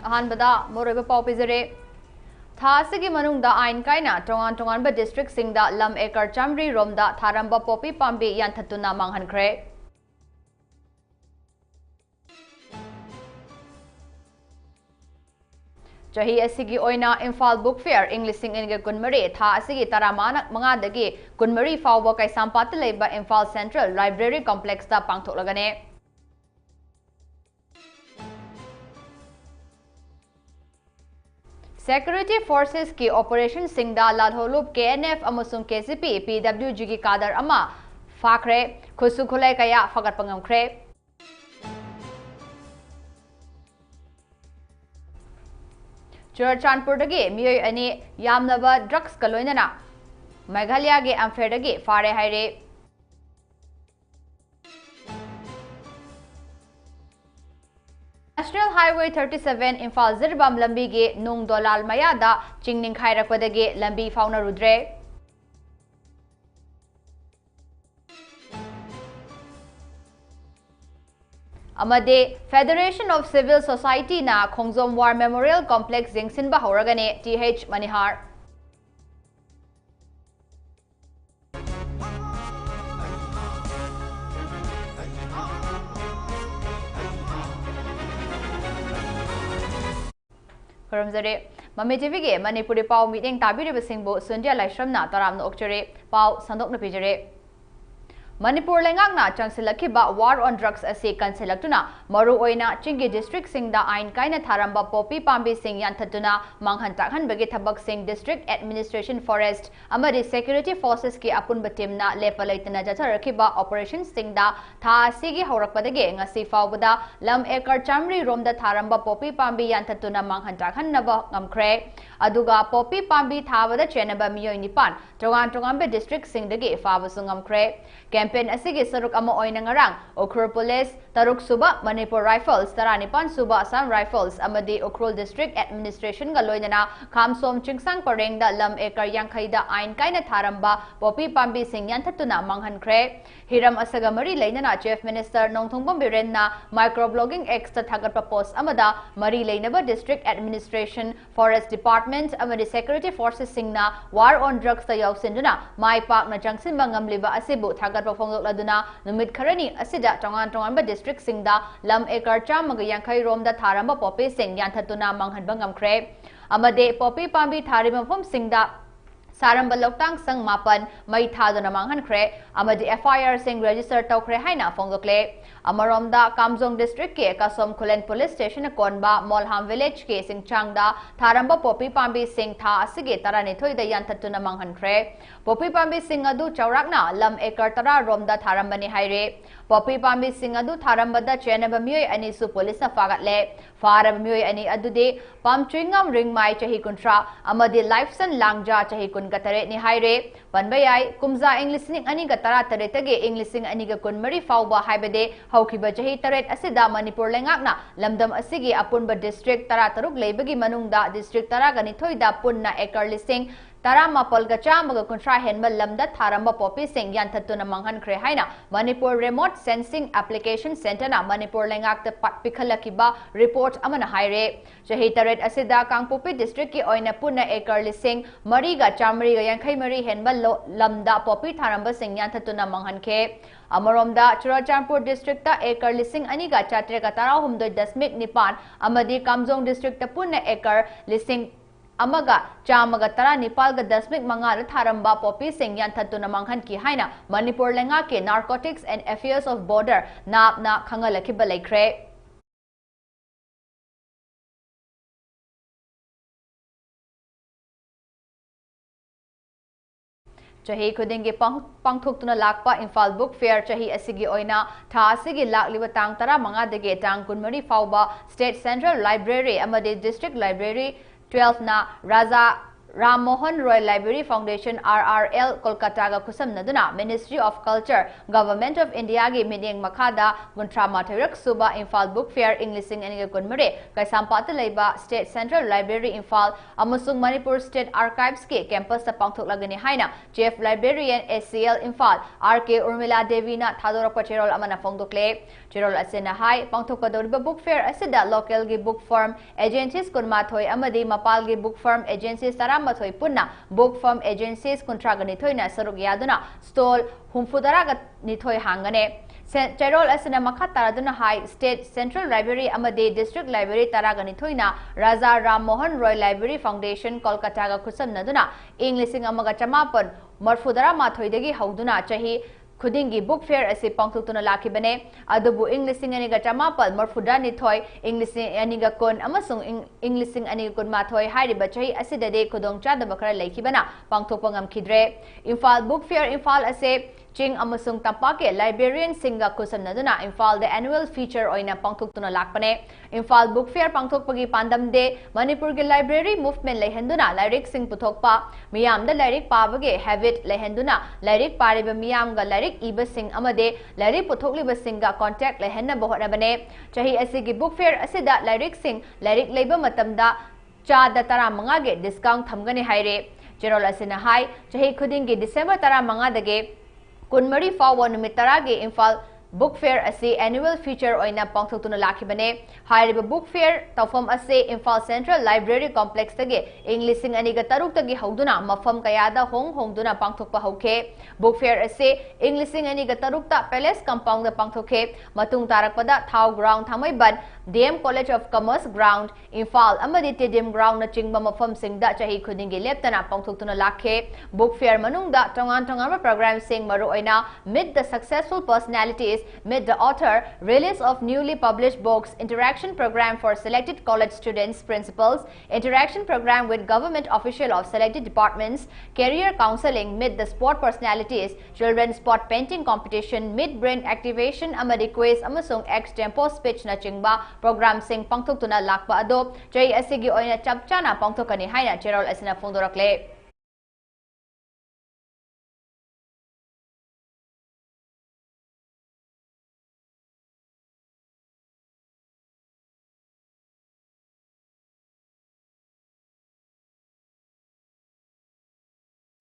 अहानबदा मोरब पाव पिजरे थासिगी मनुंगदा आइन कायना टोंगान टोंगानबा district सिंगदा lump एकर चामरी रोमदा थारंबा पोपी पाम्बी यानथतुना मांगहनख्रे चाही असिगी ओइना Imphal book fair इंग्लिशिंग इनगे कुनमरी था असिगी तरामाना मंगादगी कुनमरी फावबा कैसामपात लेबा इम्फाल सेंट्रल लाइब्रेरी कॉम्प्लेक्स दा पांगथोकलगने Security Forces की ऑपरेशन सिंगदा लालहोलुब KNF अमसुंग KCP PWG की कादर अमा फाखरे खुसु खुलै कया फगत पंगमख्रे चुरचानपुरदगी मियोय अनि यामनबा ड्रग्स कलोइनना मेघालय के एम्फेरदगी फारे हाइरे National Highway 37 Imphal Zirbam lambi ge nung dolal mayada chingning khairakwadagi lambi fauna rudre amade Federation of Civil Society na Khongjom War Memorial Complex jingsin ba horagane TH Manihar Karamzare Mami TV ge Manipuri Pau meeting tabiri basingbo Sundiya LAISHRAM na taram no okchare Pau sandok na pijare Manipur lengak na changsilaki ba war on drugs ase kansilaktuna maru oina chingi district singda ain kaina tharamba popi pambi sing yanthatuna manghan takhan bagi thabak sing district administration forest amari security forces ki apun batim na lepalaitna jacharakhi ba operation singda tha sigi horakpadage ngasi fawbada lam ekar chamri romda tharamba popi pambi yanthatuna manghan takhan naba ngamkhre aduga popi pambi thabada chenaba miyoi nipan tongan be district singdagi fawasung ngamkhre campaign asigi saruk ama oina ngarang Ukhrul Police Taruk Suba Manipur Rifles Taranipan Suba Assam Rifles amadi Ukhrul District Administration ga loinana Khamsom Chingsang Pareng da lam ekar yankhai da ain kaina tharamba popi pambi sing yanthatuna manghankhre Hiram Asagamari leinana Chief Minister Nongthongbom Biren na microblogging X ta thagatpa post amada mari leinaba District Administration Forest Department amadi Security Forces singna war on drugs ta yausinduna mai pak na jangsin bangamliba asibu thagatpa Laduna, Numit Karani, Asida, Tongan ba district singda, Lam Ekar Chamaga Yankai Rom da Tharamba Poppy sing Yantatuna Manghan Bangam Kre, Amade Poppy Pambi Tharimam singda. Saramba Loktang Sang Mapan, Mai Thadana Manghan Kre, Amadi FIR sing register Tokre Haina Fongokle, Amaromda Kamzong District ke Kasom Kulen Police Station Konba, Molham Village ke sing Changda, Tharamba Poppy Pambi sing Tha Sige Tarani Toy the Yantatuna Manghan Kre, Poppy Pambi sing Adu Chaurakna, Lam Ekar Tara Romda Tharambani Haire, Poppy Pambi sing Adu Tharambada Chenaba Mui ani Su Police Fagatle, Farab Mui ani Adude, Pam Chingam Rongmei Chahi Kuntra, Amadi Lifeson Langja Chahi Kun Gatare ni Haire, Panbayai, Kumza Englishing ani Gatara Taretage, Englishing ani Kun Mari Fauba Haibade, Haukiba Jahi Taret Asida Manipur Lengakna, Lamdam Asigi Apunba District Tarataruk Lebagi Manungda District Taragani Toida Punna Ekar Listing. Tarama Polgacha Maga Contra Henma Lamda Tharamba Poppy Sing Yantatuna Manghan Krehaina, Manipur Remote Sensing Application Center na Manipur Lengak the Pikhalakiba report Amana Haire, Jahitaret Asida Kangpupi District ki Oina Puna Ekar Lising, Mariga Chamriga Yankai Mari Henma Lamda Poppy Tharamba Sing Yantatuna Manghan Ke. Amaromda Churachampur District ta Ekar Lising Aniga Chatre Katara Humdo Dasmik Nipan, Amadi Kamzong District ta Puna Ekar Lising Amaga, Chamaga Tara Nepal ga Dasmik Mangara Tharamba Poppy Sing Yantatuna Manghan ki Haina, Manipur Lenga ke Narcotics and Affairs of Border na Kangalakibalay Kre. Chahi Kudingi Pangtuktuna Lakpa Imphal Book Fair Chahi Asigi Oina, Tha Asigi Lakliba Tang Tara Manga Dege Tang Kunmari Fauba State Central Library Amadi District Library 12 na Raza Ram Mohan Roy Library Foundation RRL Kolkata ga khusamnaduna Ministry of Culture Government of India gi mideng makhada guntra mathirak suba Imphal Book Fair Englishing ani kunmare Kaisampata leiba State Central Library Imphal amasung Manipur State Archives ki campus ta pangthoklagani haina Chief Librarian SCL Imphal RK Urmila Devi na thadorakpa cherol amana phongdokle cherol asena hai pangthokadoriba book fair asida local gi book firm agencies kunmathoi amadi mapal gi book firm agencies Mathoi Punna book firm agencies kontragani thoina saruk yaduna stall humfudaraga nithoi hangane Cherol asina makataraduna high state central library amade district library taragani thoina Raja Ram Mohan Roy Library Foundation Kolkata ga khusamnaduna Englishing amaga chamapan marfudara mathoidagi hauduna chahi Khudingi book fair ase pangthutuna lakibane adubu Englishing aniga chamapal marfuda nithoi Englishing aniga kon amasung Englishing aniga kon mathoi hairiba chahi asidade khudong chadaba khara laikibana pangthokpa ngamkhidre Imphal book fair Imphal ase Ching amasung tampake librarian singa kusamnaduna Imphal the annual feature oina pangthuktuna lakpane Imphal book fair pangthokpagi pandam de Manipur ge library movement lehenduna lyric sing puthokpa miyam da lyric pabage habit lehenduna lyric pariba miyam ga lyric iba sing amade lyric puthokliba singa contact lehenna bohorabane chahi asigi book fair asida lyric sing lyric leiba matamda cha da tara manga ge discount thamgani haire Jerol asina hai chahi khudingi December tara manga dage Kunmari Fawa Numitaragi Imphal Book Fair ase annual feature oina pangthokuna lakhibane hairiba book fair tawfam ase Imphal Central Library Complex tage Englishing aniga taruk tagi hauduna mafam kayada hongduna pangthokpa hauke book fair ase Englishing aniga tarukta Palace Compound da pangthokhe matung tarakpada Thau Ground Thamaiban DM College of Commerce Ground Imphal amadi Tedium Ground na chingba mafam singda chahi khudingi leptana pangthokuna lakhe book fair manungda tongan program sing maru oina meet the successful personalities Meet the author, release of newly published books, interaction program for selected college students, principals, interaction program with government official of selected departments, career counseling, meet the sport personalities, children's sport painting competition, mid-brain activation, amadi quiz, amasung ex-tempo speech na chingba, program sing pangthuktuna lakba ado, jay asigi oina chapchana pangthukani haina cherol asina phongdorakle.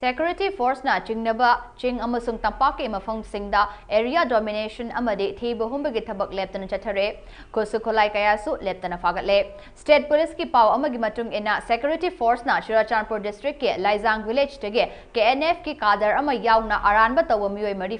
Security force na chingnaba ching amasung tampake mafang singda area domination amade thiba humbagi thabak leptana chathare kosukolai kayasu leptana fagatle state police ki paw amagi matung ina security force na Churachandpur district ke Laizang village tege KNF ki kadar ama yauna aranba tawa mioi mari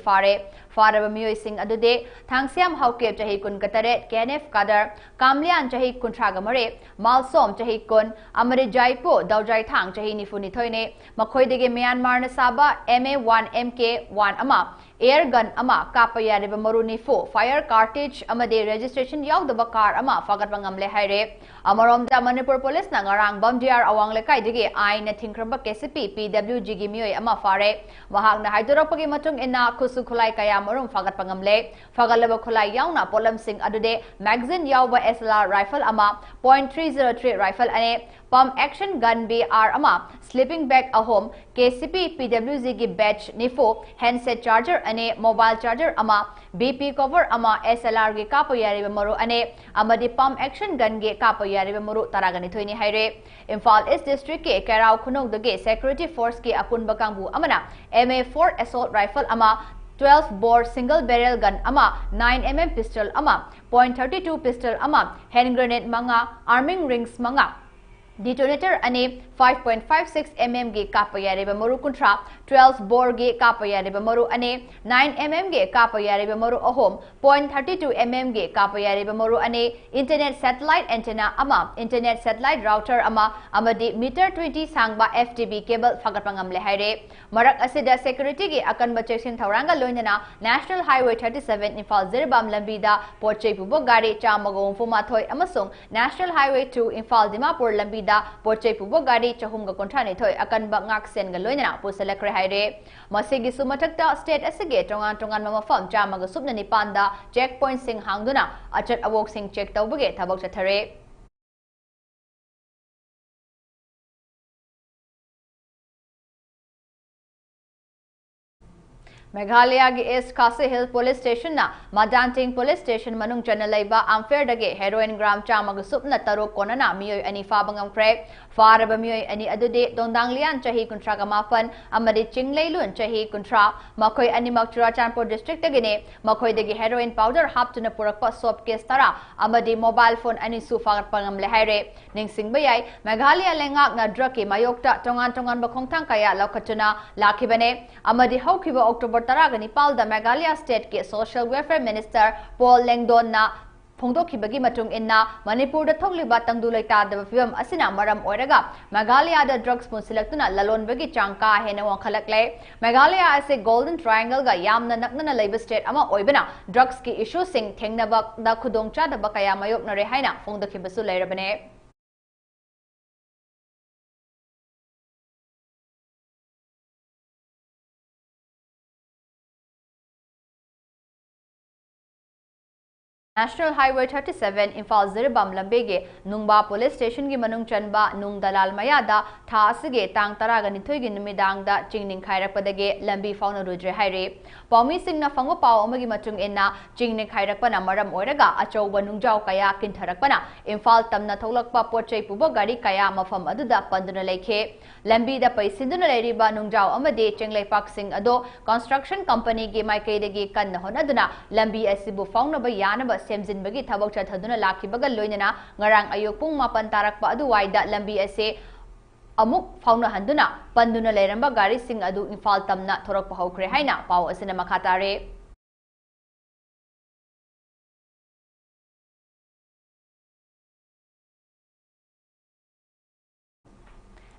faraba mioi sing adude thangsiam hauke chahi kun katare KNF kadar kamlian chahi kuntraga mare malsom chahi kun amare jaipo daujai thang chahi nifuni thoine makhoi dege Myanmar na saba MA1 MK1 ama air gun ama kapaya reba maruni fo fire cartridge amade registration yaudaba car ama fagatba ngamle haire amarom da Manipur police na ngarang bamdiar awang lekai dige ai na thingkramba KCP PWG gi mioi ama fare wahang na haidorapagi matung ina khusu khulai kaya marum fagatba ngamle fagalaba khulai yauna polam sing adude magazine yauba SLR rifle ama .303 rifle ane pump action gun BR ama sleeping bag ahom KCP PWG gi batch nifo handset charger ane mobile charger ama BP cover ama SLR gi kapoyari maru ane amadi pump action gun gi kapoyari maru taragani thoini haire Imphal East District ke Karau Khunong dage security force ki apunba kangbu amana MA4 assault rifle ama 12 bore single barrel gun ama 9mm pistol ama .32 pistol ama hand grenade manga arming rings manga detonator ane 5.56 mm ge kapayare ba maru kuntra 12 bore ge kapayare ba maru ane 9 mm ge kapayare ba maru ahom .32 mm ge kapayare ba maru ane internet satellite antenna ama internet satellite router ama amadi meter 20 sangba FTB cable fagatpangam le haire marak asida security ge akan bachesin thauranga loinana National Highway 37 Imphal Zirbam lambida pochei pubo gari chamagom fumathoi amasung National Highway 2 Imphal Dimapur lambida pochei pubo gari chahum ga konthani thoi akan ba ngak sen ga loinana pusalakre haire masigi sumathakta state asige tongan mafam chama ga subna nipanda checkpoint sing hangduna achat awok sing check tawbage thabak chathare Meghalaya ki East Khasi Hill Police Station na Madanting Police Station manung chana laiba Amphal dage heroin gram chama gusup na taro kona na miyoy ani fabangam pre faraba miyoy ani adude dondang lian chahi kuntra gamafan amadi chinglailun chahi kuntra makoy ani makchura Chanpur district dagine makoy dage heroin powder hap tuna purakpa sop case tara amadi mobile phone ani sufangat pangam lehaire ning singbayay Meghalaya lengak na drug ki mayokta tongan bakongtang kaya laukatuna lakibane amadi hawkiba October Taragani Pal the Meghalaya State ke Social Welfare Minister Paul Lengdon na Pongdoki bagi matung inna Manipur da thogliba tangdulay ta da film asina maram oiraga Meghalaya da drugs mo selektuna lalon bagi changka hena wang khalakle Meghalaya as a golden triangle ga yamna nakna na labor state ama oibana drugs ki issue sing thengna ba da khudongcha da bakaya mayok na rehaina pongdoki basu lairabane National Highway 37 Imphal Zirbam Lambege Nungba Police Station gi manung chanba Nung Dalal Mayada tha asige tang taraga nithoi gi numidang da chingning khairakpadage lambi fauna rudre haire Paumi singna fango paw amagi matung enna chingning khairakpana maram oiraga achouba nungjau kaya kintharakpana Imphal tamna tholakpa pochai puba gari kaya mafam aduda panduna leikhe lambi da paisinduna leiriba nungjau amade chenglaipak sing ado construction company gi maikaidagi kanna honaduna lambi asibu fauna ba yanaba Semzin bagi thabok chathaduna lakhibaga loinana ngarang ayok pung 8 tarakpa aduwaida lambi ase amuk fauna handuna panduna leiramba gari sing adu Imphal tamna thorakpa hokre haina paw asina makhatare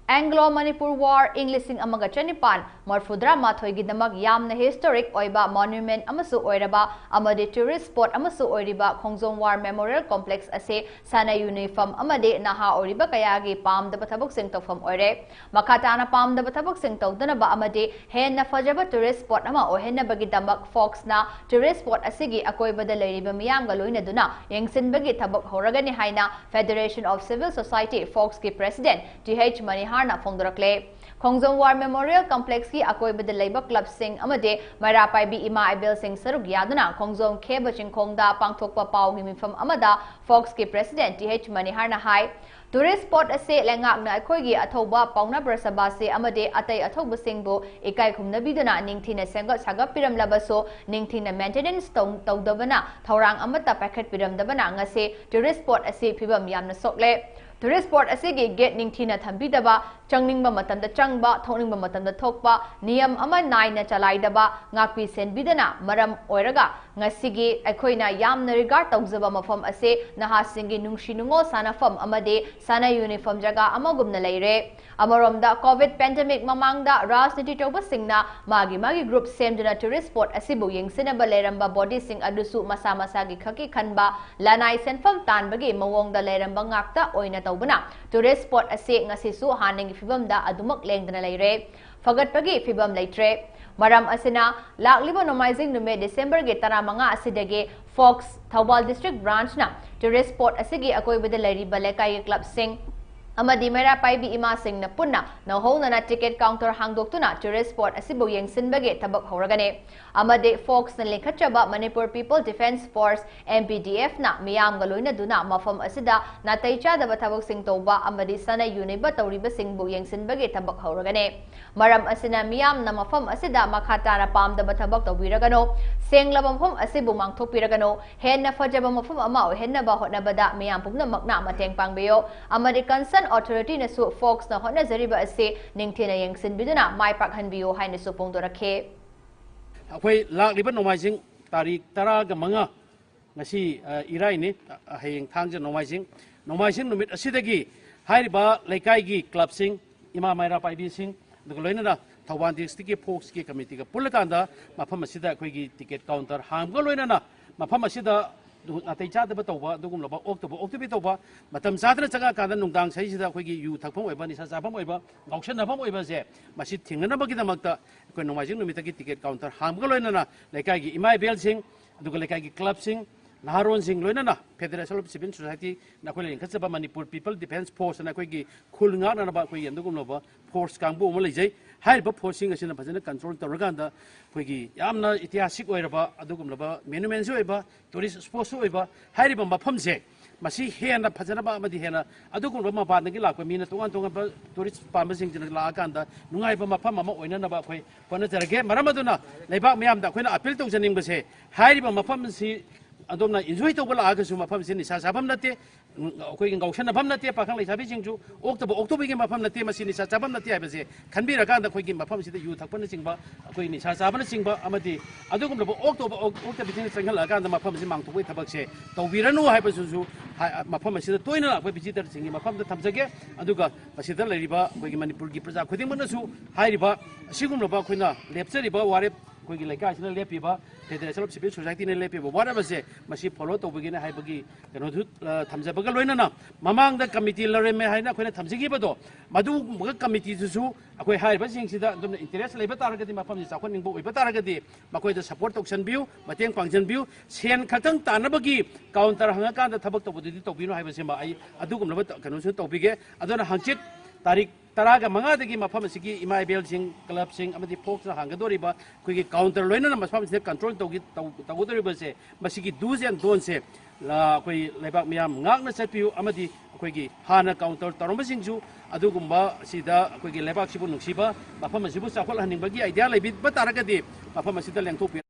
Anglo-Manipur War Englishing amaga chanipan marfudra mathoi gidamak yamna historic oiba monument amasu oiraba amade tourist spot amasu oiriba Khongjong War Memorial Complex ase sana uniform amade naha oiriba kayagi pam da bathabuk sing tofam oire makatana pam da bathabuk sing tawdana ba amade henna fajaba tourist spot ama ohenna bagi damak fox na tourist spot asigi akoiba da leiriba miyam ga loina duna yengsin bagi thabuk horagani haina Federation of Civil Society Fox ki president TH Mani na Fongdorakle Khongjong War Memorial Complex ki akoi bada laiba club sing amade Marapai bi ima Ibel Singh Saruk yaduna Khongjong Kheba Chingkhongda pangthokpa paw gi mifam amada Fox ki president TH Manihar na hai tourist spot ase lengak na akhoi gi athoba pauna brasaba se amade atai athoba singbo ekai khumna biduna ningthina senga saga piram labaso ningthina maintenance tawdabana thorang amata pakhat piram dabana ngase tourist spot ase phibam yamna sokle tourist spot asigi gate ningthina thambidaba changningba matamda changba thoningba matamda thokpa niyam ama naina chalaidaba ngakpi senbidana maram oiraga ngasigi aikhoina yamna regard tawjaba mafam ase nahasingi nungsinungo sanafam amade sana uniform jaga amagumna leire amaromda covid pandemic mamangda rajniti tawba singna magi group semduna tourist spot asibu yengsinaba leiramba body sing adusu masa gi khaki khanba lanai senfam tanbagi mawongda leiramba ngakta oina tawbana tourist spot ase ngasisu haningi fibamda adumak lengdana leire fagatpagi fibam leitre maram asina lakliba nomaizing nume December ge taramanga asidage Fox Thawbal district branch na tourist spot asigi akoibada leiriba lekai club sing amadi Marapai bi ima sing na punna na hona na ticket counter hangdoktuna tourist spot asibu yengsinbage tabak horagane amade Fox na linkachaba Manipur People Defence Force MPDF na miyam galoina duna mafam asida na taicha da bathabak sing toba amadi sana uniba tawriba singbu yengsinbage tabak horagane maram asina miyam na mafam asida makhata na pam da bathabak tawiragano senglaba mafam asibu mangthopiragano henna fajaba mafam ama henna ba hotnabada miyam pumna makna mateng pangbeyo amadi concern authority na su Fox na hona zariba ase ningthina yengsin biduna mai pakhanbiyo haina su pongdorakhe akhoi lakliba nomaijing tarik tara ga manga ngasi irai ni hayeng thangja nomaijing numit asidagi hairiba laikai gi club sing ima maira paibi sing dugloina da Thawban district ki Fox ki committee ga pulakanda mafam asida akhoi gi ticket counter hamga loina na mafam asida atai cha daba tawba dugum loba oktobi tawba matam sadra chaga kada nungdang sai sida khoi gi yu thakpham oiba ni sa chapam oiba gauksan nafam oiba je masi thingna bagi damakta koi nomaijing numita ki ticket counter hamga loina na lekai gi imai bel sing duga lekai gi club sing naharon sing loina na Federation of Civil Society na ko len khasaba Manipur People Defence Force na ko gi khulnga na ba ko yendugum no ba force kangbu mo lejai hai ba force sing asina phajana control tawraganda ko gi yamna itihasik oiraba adugum ba monuments oiba tourist spots oiba hai ba mafam se masi hena phajana ba amadi hena adugum ba mapa ngi lakwa mina tongan tongan ba tourist pamba sing jina la kanda nungai ba mafam ama oina na ba khoi pona jarage maramaduna leibak myam da khoina appeal tau janing ba se hai ba mafam si adomna enjoy to bala aga su mafam sin sa sabam nate koi ngaushana bam nate pakhang leisabi jingju oktober gi mafam nate masini sa sabam nate ai base khanbira ka da koi gi mafam si da yu thakpan singba koi ni sa sabam singba amadi adugum lo oktober jing sangal ka da mafam si mangthoi thabak se tawbiranu hai ba su mafam si da toina la koi visitor singi mafam da thamjage aduga masida leiriba koi gi manipur gi praja khuding mana su hai riba sigum lo ba khoina lepchari ba ware koi gi laika sina lepi ba Federation of Civil Society ne lepi ba wara ba se masi follow to begin hai bagi kano thu thamjabaga loina na mamang da committee lare me hai na khoina thamjigi ba do madu muga committee su akoi hai ba sing sida dum interest leba taragadi mafam si sakon ningbo oiba taragadi makoi da support toksan biu mateng pangjan biu sen khatang tanabagi counter hanga kan da thabak to budi to binu hai ba se ma ai adugum laba kano su to bige adona hangchit tarik taraga manga dagi mafam sigi imai bel sing club sing amadi folks na hangadori ba kuigi counter loina na mafam se control togi tawudori ba se masigi do's and don'ts se la koi lebak miam ngak na setpiu amadi kuigi hana counter taromba singju adugumba sida kuigi lebak sibu nungsiba mafam sibu sakhol haning bagi idea lebi ba taragadi mafam sida lengthopi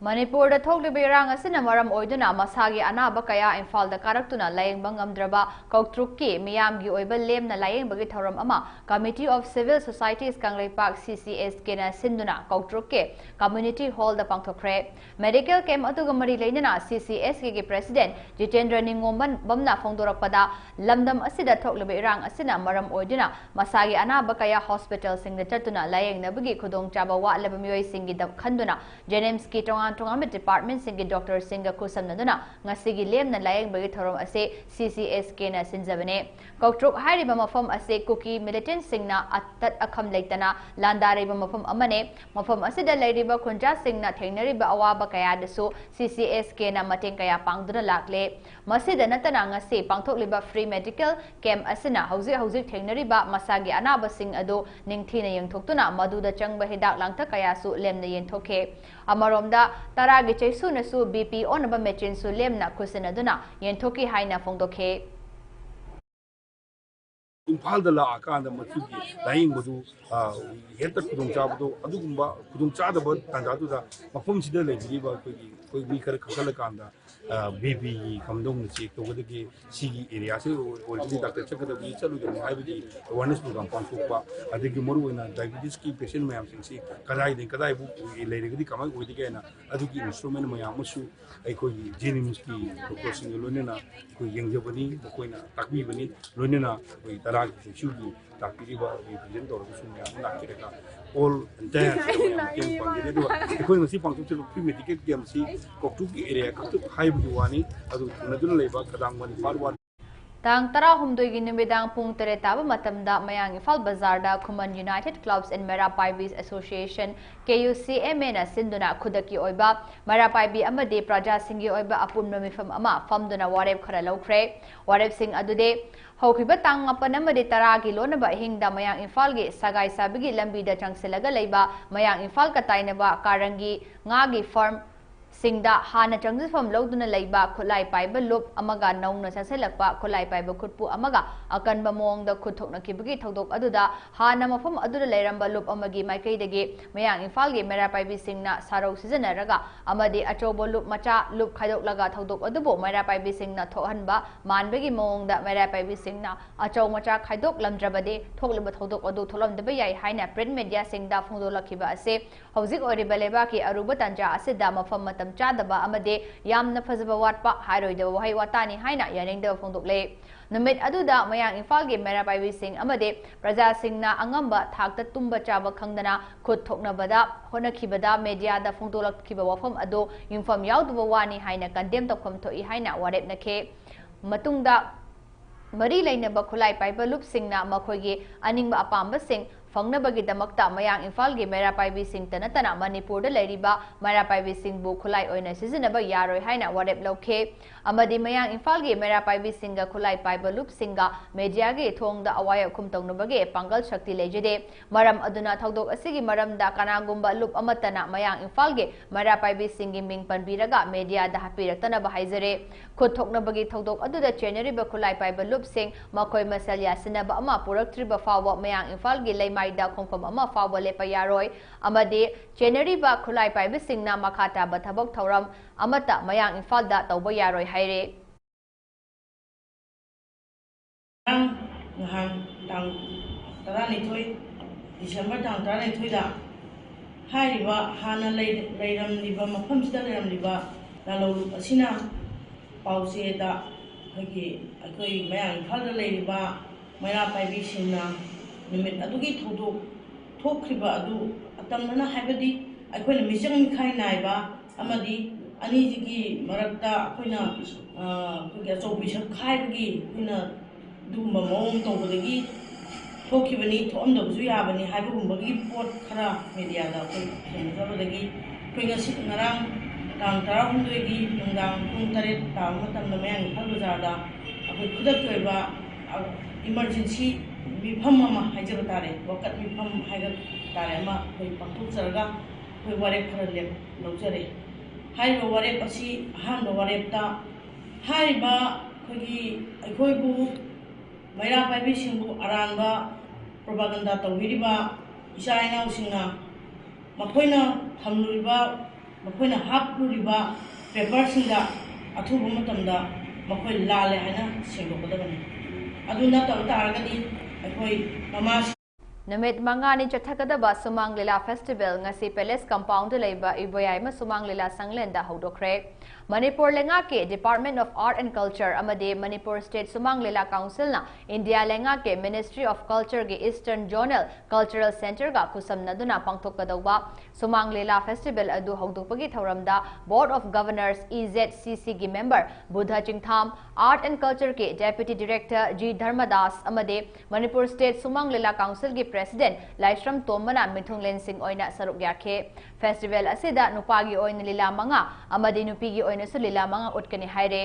Manipur da thoklibi rang asina maram oiduna masagi anaba kaya Imphal da karaktuna layeng bangamdraba kautrukki miyamgi oiba lemna layeng bagi thoram ama Committee of Civil Societies Kanglei Park CCS kena sinduna kautrukki Community Hall da pangthokre Medical Camp atuga mari leinana CCS ki President Jitendra Ningoman bamna phongdorakpada lamdam asida thoklibi rang asina maram oiduna masagi anaba kaya hospital singda chatuna layeng na bagi khudong chaba wa labamyoi singi da khanduna Jenems ki tongan department singi Dr. Singa kusam naduna ngasigi lem na layeng bagi thorom ase CCS kena sinjabane kautruk hairiba mafam ase kuki militant singna atat akham leitana landariba mafam amane mafam asida leiriba khunja singna thengnariba awaba kaya dasu CCS kena mateng kaya pangduna lakle masida natana ngasi pangthokliba free medical camp asina hauzik thengnariba masagi anaba sing ado ningthina yengthoktuna maduda changba hidak langtha kaya su lemna yengthokhe amaromda taragi chaisu nasu BP onaba mechin su lemna kusinaduna yenthoki haina phongdokhe Imphal da la akanda matsugi laing bodu helta kudung chabdo adugumba kudung chadaba tanjadu da mafum sida lejiba koi mi kar khakala kanda baby kamdong chi to godagi sigi area se already doctor chakada bi chalu de haibidi awareness program pankukpa adigi moru na diabetes ki patient mayam sing kadai bu leirigdi kamai odi kena adugi instrument mayam musu ai koi jenims ki processing lonena koi yengjabani koina takbi bani lonena koi tarag shugi takbi ba represent or su mayam na kireka all entire yang pangide do koi ngasi pangtuk chelu free medical game si koktu ki area koktu haibu wani adu nadun leba kadang wani farward Tang tara humdoi gi numidang pung tere taba matamda mayang Imphal Bazar da Khuman United Clubs and Marapaibi Association KUCMA na sinduna khudaki oiba Marapaibi amade praja singi oiba apun mifam ama famduna warep khara lokre warep sing adude hokriba tang apan amade tara gi lonaba hingda mayang Imphal gi sagai sabigi lambi da changsilaga leiba mayang Imphal ka tainaba karangi ngagi farm Singda hana changjifam loduna leiba khulai paiba lup amaga naungna saselakpa khulai paiba khutpu amaga akanba mongda khuthokna kibagi thodok aduda hana mafam aduda leiramba lup amagi maikaidagi mayang Imphal gi mera paibi singna sarau sijanaraga amadi achobo lup macha lup khaidoklaga thodok adubo mera paibi singna thohanba manbagi mongda mera paibi singna achow macha khaidok lamdrabade thokliba thodok adu tholamdaba yai haina print media singda phongdolakhiba ase hauzik oriba leba ki aruba tanja asida mafam matam chadaba amade yamna fazaba watpa hairoidaba wahai watani haina yaningda phongdokle numit aduda mayang Imphal gi mera paibi sing amade praja singna angamba thakta tumba chaba khangdana khut thoknabada honakhibada media da phongdolakhiba wafam ado yumfam yaudaba wani haina condemn tokham thoi haina warep nakhe matungda Mari lainaba khulai paiba lup singna makhoigi aningba apamba sing ꯐꯪꯅꯕꯒꯤꯗꯃꯛꯇ ꯃꯌꯥꯡ ꯏꯝꯐꯥꯜꯒꯤ ꯃꯩꯔꯥꯄꯥꯏꯕꯤꯁꯤꯡꯇ ꯅꯠꯇꯅ ꯃꯅꯤꯄꯨꯔꯗ ꯂꯩꯔꯤꯕ ꯃꯩꯔꯥꯄꯥꯏꯕꯤꯁꯤꯡꯕꯨ ꯈꯨꯠꯂꯥꯏ ꯑꯣꯏꯅ ꯁꯤꯖꯤꯟꯅꯕ ꯌꯥꯔꯣꯏ ꯍꯥꯏꯅ ꯋꯥꯔꯦꯞ ꯂꯧꯈꯤ ꯑꯃꯗꯤ ꯃꯌꯥꯡ ꯏꯝꯐꯥꯜꯒꯤ ꯃꯩꯔꯥꯄꯥꯏꯕꯤꯁꯤꯡꯒ ꯈꯨꯠꯂꯥꯏ ꯄꯥꯏꯕ ꯂꯨꯞꯁꯤꯡꯒ ꯃꯦꯗꯤꯌꯥꯒꯤ ꯊꯣꯡꯗ ꯑꯋꯥ ꯑꯈꯨꯝ ꯇꯧꯅꯕꯒꯤ ꯄꯥꯡꯒꯜ ꯁꯛꯇꯤ ꯂꯩꯖꯗꯦ ꯃꯔꯝ ꯑꯗꯨꯅ ꯊꯧꯗꯣꯛ ꯑꯁꯤꯒꯤ ꯃꯔꯝꯗ ꯀꯅꯥꯒꯨꯝꯕ ꯂꯨꯞ ꯑꯃꯠꯇꯅ ꯃꯌꯥꯡ ꯏꯝꯐꯥꯜꯒꯤ ꯃꯩꯔꯥꯄꯥꯏꯕꯤꯁꯤꯡꯒꯤ ꯃꯤꯡ ꯄꯟꯕꯤꯔꯒ ꯃꯦꯗꯤꯌꯥꯗ ꯍꯥꯞꯄꯤꯔꯛꯇꯅꯕ ꯍꯥꯏꯖꯔꯦ ꯈꯨꯠ ꯊꯣꯛꯅꯕꯒꯤ ꯊꯧꯗꯣꯛ ꯑꯗꯨꯗ ꯆꯦꯟꯅꯔꯤꯕ ꯈꯨꯠꯂꯥꯏ ꯄꯥꯏꯕ ꯂꯨꯞꯁꯤꯡ ꯃꯈꯣꯏ ꯃꯁꯦꯜ ꯌꯥꯁꯤꯟꯅꯕ ꯑꯃ ꯄꯨꯔꯛꯇ꯭ꯔꯤꯕ ꯐꯥꯎꯕ ꯃꯌꯥꯡ ꯏꯝꯐꯥꯜꯒꯤ ꯂꯩꯃꯥꯏꯗ ꯈꯣꯡꯐꯝ ꯑꯃ ꯐꯥꯎꯕ ꯂꯦꯞꯄ ꯌꯥꯔꯣꯏ ꯑꯃꯗꯤ ꯆꯦꯟꯅꯔꯤꯕ ꯈꯨꯠꯂꯥꯏ ꯄꯥꯏꯕꯁꯤꯡꯅ ꯃꯈꯥ ꯇꯥꯕ ꯊꯕꯛ ꯊꯧꯔꯝ ꯑꯃꯠꯇ ꯃꯌꯥꯡ ꯏꯝꯐꯥꯜꯗ ꯇꯧꯕ ꯌꯥꯔꯣꯏ ꯍꯥꯏꯔꯦ ꯅꯍꯥꯟ ꯇꯥꯡ 12 ꯗꯤꯁꯦꯝꯕꯔ ꯇꯥꯡ 12ꯗ ꯍꯥꯏꯔꯤꯕ ꯍꯥꯟꯅ ꯂꯩꯔꯝꯂꯤꯕ ꯃꯐꯝꯁꯤꯗ ꯂꯩꯔꯝꯂꯤꯕ ꯂꯥꯂꯧꯂꯨꯞ ꯑꯁꯤꯅ ꯄꯥꯎꯆꯦꯗ ꯑꯩꯈꯣꯏ ꯃꯌꯥꯡ ꯏꯝꯐꯥꯜꯗ ꯂꯩꯔꯤꯕ ꯃꯩꯔꯥꯄꯥꯏꯕꯤꯁꯤꯡꯅ ꯅꯨꯃꯤꯠ ꯑꯗꯨꯒꯤ ꯊꯧꯗꯣꯛ ꯊꯣꯛꯈ꯭ꯔꯤꯕ ꯑꯗꯨ ꯑꯇꯝꯅꯅ ꯍꯥꯏꯕꯗꯤ ꯑꯩꯈꯣꯏꯅ ꯃꯤꯆꯪ ꯃꯤꯈꯥꯏ ꯅꯥꯏꯕ ꯑꯃꯗꯤ ꯑꯅꯤꯁꯤꯒꯤ ꯃꯔꯛꯇ ꯑꯩꯈꯣꯏꯅ ꯑꯆꯧꯕꯤ ꯈꯥꯏꯕꯒꯤ ꯑꯩꯈꯣꯏꯅ ꯑꯗꯨꯒꯨꯝꯕ ꯃꯑꯣꯡ ꯇꯧꯕꯗꯒꯤ ꯊꯣꯛꯈꯤꯕꯅꯤ ꯊꯣꯛꯑꯝꯗꯕꯁꯨ ꯌꯥꯕꯅꯤ ꯍꯥꯏꯕꯒꯨꯝꯕꯒꯤ ꯄꯣꯠ ꯈꯔ ꯃꯦꯗꯤꯌꯥꯗ ꯑꯩꯈꯣꯏ ꯊꯦꯡꯅꯖꯕꯗꯒꯤ ꯑꯩꯈꯣꯏ ꯉꯔꯥꯡ ꯇꯥꯡ 16ꯒꯤ ꯅꯨꯡꯗꯥꯡ ꯄꯨꯡ 7 ꯇꯥꯕ ꯃꯇꯝꯗ ꯃꯌꯥꯡ ꯏꯝꯐꯥꯜ ꯕꯖꯥꯔꯗ ꯑꯩꯈꯣꯏ ꯈꯨꯗꯛꯀꯤ ꯑꯣꯏꯕ ꯏꯃꯔꯖꯦꯟꯁꯤ ꯃꯤꯐꯝ ꯑꯃ ꯍꯥꯏꯖꯕ ꯇꯥꯔꯦ ꯋꯥꯀꯠ ꯃꯤꯐꯝ ꯍꯥꯏꯕ ꯇꯥꯔꯦ ꯑꯃ ꯑꯩꯈꯣꯏ ꯄꯥꯡꯊꯣꯛꯆꯔꯒ ꯑꯩꯈꯣꯏ ꯋꯥꯔꯦꯞ ꯈꯔ ꯂꯧꯖꯔꯦ ꯍꯥꯏꯔꯤꯕ ꯋꯥꯔꯦꯞ ꯑꯁꯤ ꯑꯍꯥꯟꯕ ꯋꯥꯔꯦꯞꯇ ꯍꯥꯏꯔꯤꯕ ꯑꯩꯈꯣꯏꯕꯨ ꯃꯩꯔꯥꯄꯥꯏꯕꯤꯁꯤꯡꯕꯨ ꯑꯔꯥꯟꯕ ꯄ꯭ꯔꯣꯄꯥꯒꯟꯗꯥ ꯇꯧꯕꯤꯔꯤꯕ ꯏꯆꯥ ꯏꯅꯥꯎꯁꯤꯡꯅ ꯃꯈꯣꯏꯅ ꯊꯝꯂꯨꯔꯤꯕ ꯃꯈꯣꯏꯅ ꯍꯥꯞꯂꯨꯔꯤꯕ ꯄꯦꯄꯔꯁꯤꯡꯗ ꯑꯊꯨꯕ ꯃꯇꯝꯗ ꯃꯈꯣꯏ ꯂꯥꯜꯂꯦ ꯍꯥꯏꯅ ꯁꯦꯡꯗꯣꯛꯀꯗꯕꯅꯤ ꯑꯗꯨ ꯅꯠꯇꯕ ꯇꯥꯔꯒꯗꯤ ꯑꯩꯈꯣꯏ ꯃꯃꯥꯁꯤꯡ ꯅꯨꯃꯤꯠ ꯃꯉꯥꯅꯤ ꯆꯠꯊꯒꯗꯕ ꯁꯨꯃꯥꯡ ꯂꯤꯂꯥ ꯐꯦꯁꯇꯤꯚꯦꯜ ꯉꯁꯤ ꯄꯦꯂꯦꯁ ꯀꯝꯄꯥꯎꯟꯗ ꯂꯩꯕ ꯏꯕꯣꯌꯥꯏꯃ ꯁꯨꯃꯥꯡ ꯂꯤꯂꯥ ꯁꯪꯂꯦꯟꯗ ꯍꯧꯗꯣꯛꯈ꯭ꯔꯦ ꯃꯅꯤꯄꯨꯔ ꯂꯩꯉꯥꯛꯀꯤ department of art and culture ꯑꯃꯗꯤ ꯃꯅꯤꯄꯨꯔ ꯁ꯭ꯇꯦꯠ ꯁꯨꯃꯥꯡ ꯂꯤꯂꯥ ꯀꯥꯎꯟꯁꯤꯜꯅ ꯏꯟꯗꯤꯌꯥ ꯂꯩꯉꯥꯛꯀꯤ ꯃꯤꯅꯤꯁꯇ꯭ꯔꯤ ꯑꯣꯐ ꯀꯜꯆꯔꯒꯤ ꯏꯁꯇꯔꯟ ꯖꯣꯅꯦꯜ ꯀꯜꯆꯔꯦꯜ ꯁꯦꯟꯇꯔꯒ ꯈꯨꯠꯁꯝꯅꯗꯨꯅ ꯄꯥꯡꯊꯣꯛꯀꯗꯧꯕ ꯁꯨꯃꯥꯡ ꯂꯤꯂꯥ ꯐꯦꯁꯇꯤꯚꯦꯜ ꯑꯗꯨ ꯍꯧꯗꯣꯛꯄꯒꯤ ꯊꯧꯔꯝꯗ ꯕꯣꯔꯗ ꯑꯣꯐ ꯒꯚꯔꯅꯔꯁ EZCCꯒꯤ member Budha Chingtham art and ꯀꯜꯆꯔꯒꯤ ꯗꯦꯄꯨꯇꯤ ꯗꯤꯔꯦꯛꯇꯔ G ꯙꯔꯃꯗꯥꯁ ꯑꯃꯗꯤ ꯃꯅꯤꯄꯨꯔ ꯁ꯭ꯇꯦꯠ ꯁꯨꯃꯥꯡ ꯂꯤꯂꯥ ꯀꯥꯎꯟꯁꯤꯜꯒꯤ ꯄ꯭ꯔꯦꯁꯤꯗꯦꯟꯠ ꯂꯥꯏꯁ꯭ꯔꯝ ꯇꯣꯝꯕꯅ ꯃꯤꯊꯨꯡꯂꯦꯟꯁꯤꯡ ꯑꯣꯏꯅ ꯁꯔꯨꯛ ꯌꯥꯈꯤ ꯐꯦꯁꯇꯤꯚꯦꯜ ꯑꯁꯤꯗ ꯅꯨꯄꯥꯒꯤ ꯑꯣꯏꯅ ꯂꯤꯂꯥ 5 ꯑꯃꯗꯤ ꯅꯨꯄꯤꯒꯤ ꯑꯣꯏꯅꯁꯨ ꯂꯤꯂꯥ 5 उठकनी हायरे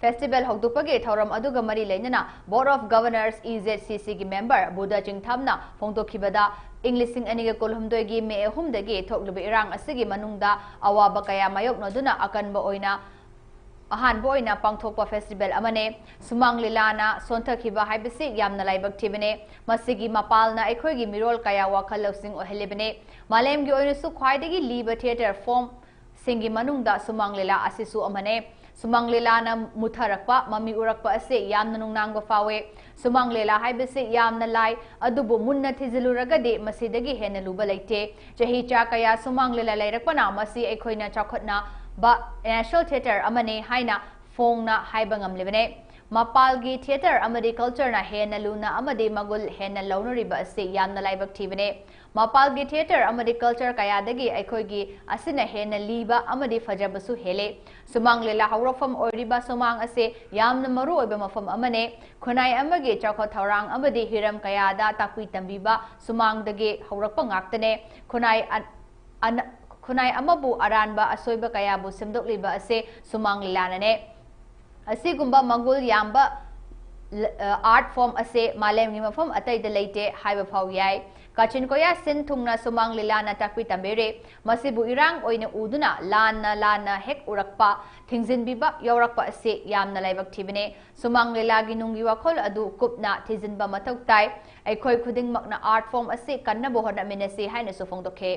फेस्टिवल हौदुपगे थौरम अदुगा मरी लेनना बोर्ड ऑफ गवर्नर्स EZCC की मेंबर बुधा चिंगथामना फोंदोखिबदा इंग्लिशिंग अनिगा कोलहुमदोगी मे अहुमदगी थोकलुबे इरांग असिगी मनुंगदा अवाबा कया मायोकनोदुना अकनबा ओइना अहानबा ओइना पांगथोकपा फेस्टिवल अमने सुमांग लीलाना सोंथखिबा हाइबसि यामना लाइबक थिबने मसिगी मपालना अखोइगी मिरोल कया वाखल लौसिंग ओहलेबने मालेमगी ओइनसु ख्वाइदगी लीबा थिएटर फॉर्म सिंगी मनुंगदा सुमांग लीला असिसु अमने सुमांग लीलाना मुथरकपा ममी उरकपा असे यामना नुंगनांगबा फावे सुमांग लीला हाइबसे यामना लाई अदुबु मुन्ना थिजिलुरगदे मसिदगी हेना लुबा लैते चही चा कया सुमांग लीला लैरकपना मसि अखोइना चाखोतना बा नेशनल थिएटर अमने हाइना फोंगना हाइबा ngamlebane मपालगी थिएटर अमदि कल्चरना हेना लुना अमदि मगुल हेना लौनरिबा असे यामना लाइबक थिबने मपालगी थिएटर अमदि कल्चर कयादगी अखोइगी असिना हेना लीबा अमदि फजबसु हेले सुमांग लीला हौरफम ओरिबा सुमांग असे यामना मरु ओइबा मफम अमने खुनाई अमगे चाखो थौरांग अमदि हिरम कयादा ताक्वी तंबीबा सुमांगदगे हौरकपा ngaktane खुनाई अमबु अरानबा असोइबा कयाबु सिमदोकलिबा असे सुमांग लीलानने असिगुंबा मगुल याम्बा आर्ट फॉर्म असे मालेमगी मफम अतैदा लैते हाइबा फाउ याय काचिन कोया सिन थुंगना सुमांग लीलाना ताक्वी तंबेरे मसिबु इरांग ओइना उदुना लाना हेक उरकपा थिंजिनबिबा यौरकपा असे यामना लाइबक थिबने सुमांग लीलागी नुंगी वाखोल अदु कुपना थिजिनबा मथौ ताय अखोइ खुदिंगमकना आर्ट फॉर्म असे कन्नबो होनमिनसे हाइनसु फोंदोखे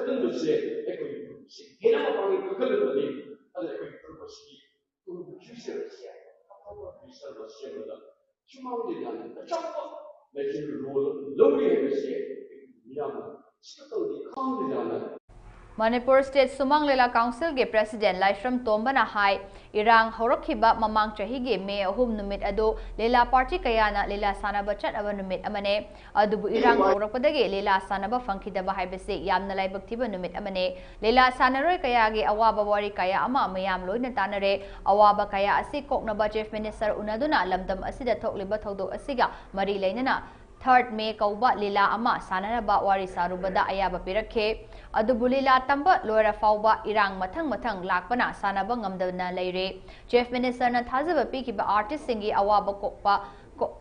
ꯆꯠꯍꯟꯕꯁꯦ ꯑꯩꯈꯣꯏꯒꯤ ꯍꯦꯟꯅ ꯃꯄꯥꯡꯒꯜ ꯀꯟꯈꯠꯍꯟꯕꯅꯤ ꯑꯗꯨꯅ ꯑꯩꯈꯣꯏꯒꯤ ꯄꯨꯝꯅꯃꯛꯁꯤꯒꯤ ꯇꯨꯡꯒꯤ ꯐ꯭ꯌꯨꯆꯔꯁꯦ ꯑꯐꯕ ꯐ꯭ꯌꯨꯆꯔ ꯑꯃ ꯁꯦꯝꯕꯗ ꯁꯨꯃꯥꯡꯗ ꯌꯥꯝꯅ ꯑꯆꯧꯕ ꯃꯦꯖꯔ ꯔꯣꯜ ꯂꯧꯋꯤ ꯍꯥꯏꯕꯁꯦ ꯃꯤꯌꯥꯝꯅ ꯁꯤꯈꯛꯇꯪꯗꯤ ꯈꯪꯗꯅ Manipur State Sumang Lela Council ge President Laishram Tombana hai Irang Horakhiba Mamang Chahigi Me Ahum Numit Ado Lela Party Kayana Lela Sanaba Chat Aba Numit Amane Adubu Irang Horakpadage Lela Sanaba Funkidaba Haibese Yamna Laibaktiba Numit Amane Lela Sanaroi Kayagi Awaba Wari Kaya Ama Mayam Loina Tanare Awaba Kaya Asi Koknaba Chief Minister Unaduna Lamdam Asida Tokliba Todo Asiga Mari Lainana 3rd May Kauba Lila Ama Sanaraba Wari Sarubada Ayaba Pirakhe Adubu Lila Tamba Lora Fauba Irang Matang Lakpana Sanaba Ngamdana Leire Chief Minister na Thazaba Pikiba Artist Singi Awaba Kokpa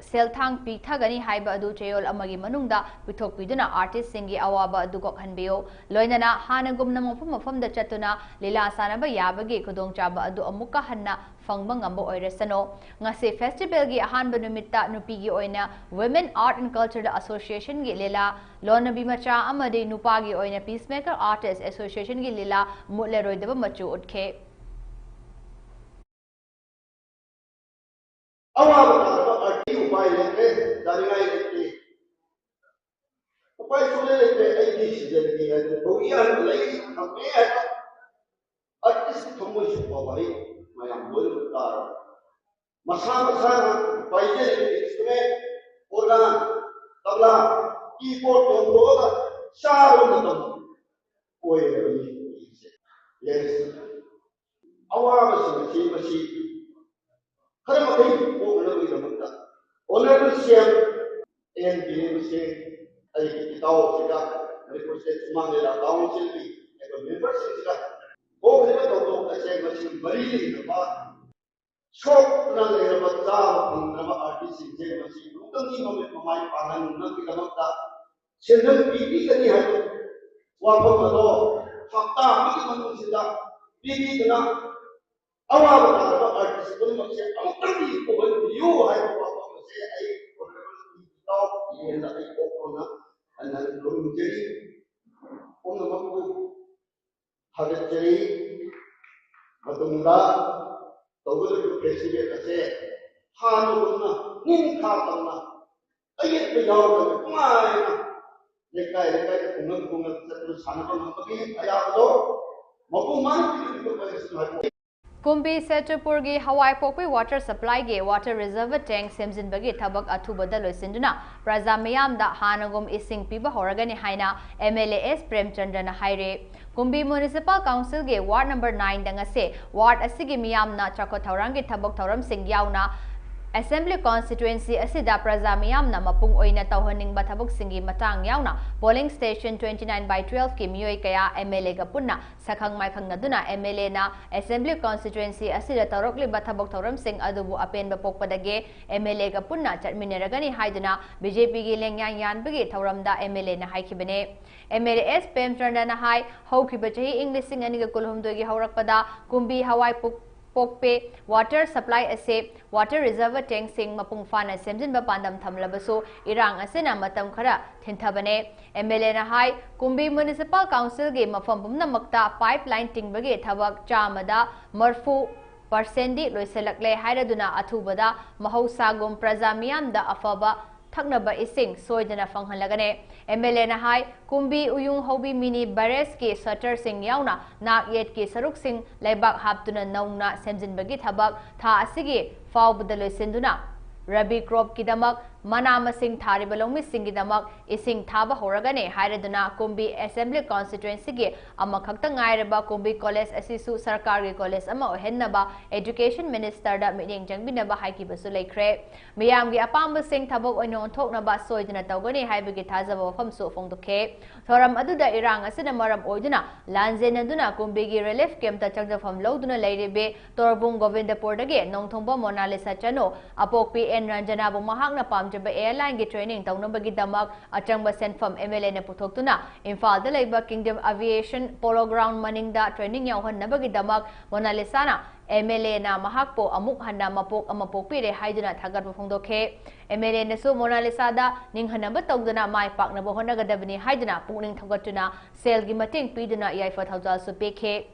Selthang Pithagani Haiba Adu Chayol Amagi Manungda Pithok Piduna Artist Singi Awaba Adu Gok Hanbio Loinana Hanagum Namopum the Chatuna Lila Sanaba Yabagi Kudong Chaba Adu Amuka Hanna Fangbang Ambo Oiresano Ngasi Festival gi Ahanba Numita Nupigi Oina Women Art and Culture Association gi Lila Lona Bimacha Amade Nupagi Oina Peacemaker Artists Association gi Lila Mutleroi Deba Machu Utke Masama paijel instrument organ tabla keyboard controller sharon natam koi yes awa masi kare makai ko na bi ramta honorable cm and bmc ai kitao sida represent mangela council bi ek members sida ko khale to ase masi bari ni ba Shop na lera bata ang nama artist sinje masi lutang ni nomet mamay panan ng kinamata sendang bibi kani hayo wapang mato fakta bigi manung sila bibi na awa bata nama artist ko naman siya ang tandi ko ba niyo hayo wapang masaya ay top yan na ay ko na anan lumang jeri kung naman ko hagat jeri matungla Tawag president kasi hano na ninka na ayat bayaw na kumain na lekay kung sa sana pa magpagin ayaw do mapuman dito pa sa Kumbi Setupur gi Hawaii Pokpi Water Supply gi Water Reserve Tank Semjin bagi Tabak Athubada Loisinduna Praja Mayam da Hanagum Ising Piba Horagani Haina MLAS Prem Chandana Haire Kumbi Municipal Council gi Ward number 9 dangase Ward Asigi Miyam na Chako Taurangi Tabak Tauram Sing Yauna Assembly Constituency Asida Praja Miyam na Mapung Oina Tauhaning Batabuk Singi Matang Yauna Polling Station 29/12 ki Miyoi Kaya MLA Gapunna Sakhang Maikang Naduna MLA na Assembly Constituency Asida Taurokli Batabuk Tauram Sing Adubu Apen Bapokpadage MLA Gapunna Chatmineragani Haiduna BJP gi Lengyang Yan Bigi Tauramda MLA na Haikibane MLAS Pem Chandana Hai Haukibachi English Sing Aniga Kulhumdogi Haurakpada Kumbi Hawaii Pokpe Water Supply Ase Water Reserve Tank Sing Mapung Fana Semjin Bapandam Thamlabaso Irang Asena Matam Khara Thintabane MLA na Hai Kumbi Municipal Council ge Mafam Namakta Pipeline Tingbage Thabak Chamada Marfu Percendi Loiselakle Hairaduna Athubada Mahausagum Praja Miyamda Afaba Thaknaba Ising Soidana Fanghalagane MLA na Hai Kumbi Uyung Hobi Mini Bares ki Sutter Sing Yauna Nak Yet ki Saruk Sing Laibak Haptuna Nauna Semjin Bagi Thabak Tha Asigi Faubadalo Sinduna Rabi Crop Kidamak Manama Sing Tharibalong Missing Gidamak Ising Thaba Horagane Hairaduna Kumbi Assembly Constituency gi Amakhakta Ngairaba Kumbi College Asisu Sarkari College Ama Ohennaba Education Minister da Meeting Jangbinaba Haiki Basu Laikre Miyam gi Apamba Sing Thabok Oino Thoknaba Soidana Tawgani Haibagi Thazaba Famso Fongduke Thoram Aduda Irang Asina Maram Oiduna Lanzen Aduna Kumbi gi Relief Camp ta Changdafam Loduna Lairibe Torbung Govindapur dage Nongthongba Mona Lisa Chano Apokpi N Ranjana bu Mahakna Pam airline gi training taunabagi damak achangba senfam MLA na puthokuna Imphal da leiba Kingdom Aviation Polo Ground maningda training yauhan nabagi damak Mona Lisa na MLA na mahakpo amuk hana mapok amapok pire haiduna thagat phongdokhe MLA na su Mona Lisa da ninghanaba tawduna mai pakna bo honagadabni haiduna pungning thogatuna sel gi mating piduna yaifa thawjal su pekhe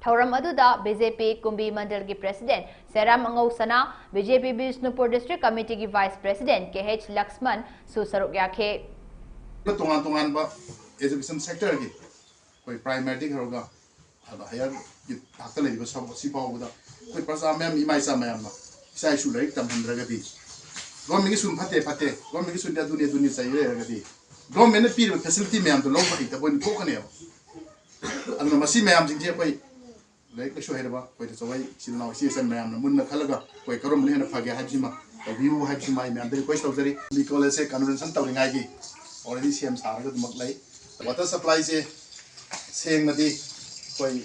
Thauram aduda BJP Kumbi Mandal ki President Seram Angau Sana BJP Bishnupur District Committee ki Vice President KH Laxman su saruk yakhe tungan ba education sector ki koi primary hoga higher hakta le ba si pa da koi prasa mem imai sa mem ma sai su lai tam handra ga di government ki sun phate government ki sun da dunia sai re ga di government pi facility mem to lo ba ita bon ko kane anu masi mem jing je koi lai ka sho herba koi to wai sin naw si san mem na mun na khalaga koi karom le na phage hajima view hajima mem de koi tawjari ni college se convention tawringai gi already CM sarga dumak lai water supply se seng nadi koi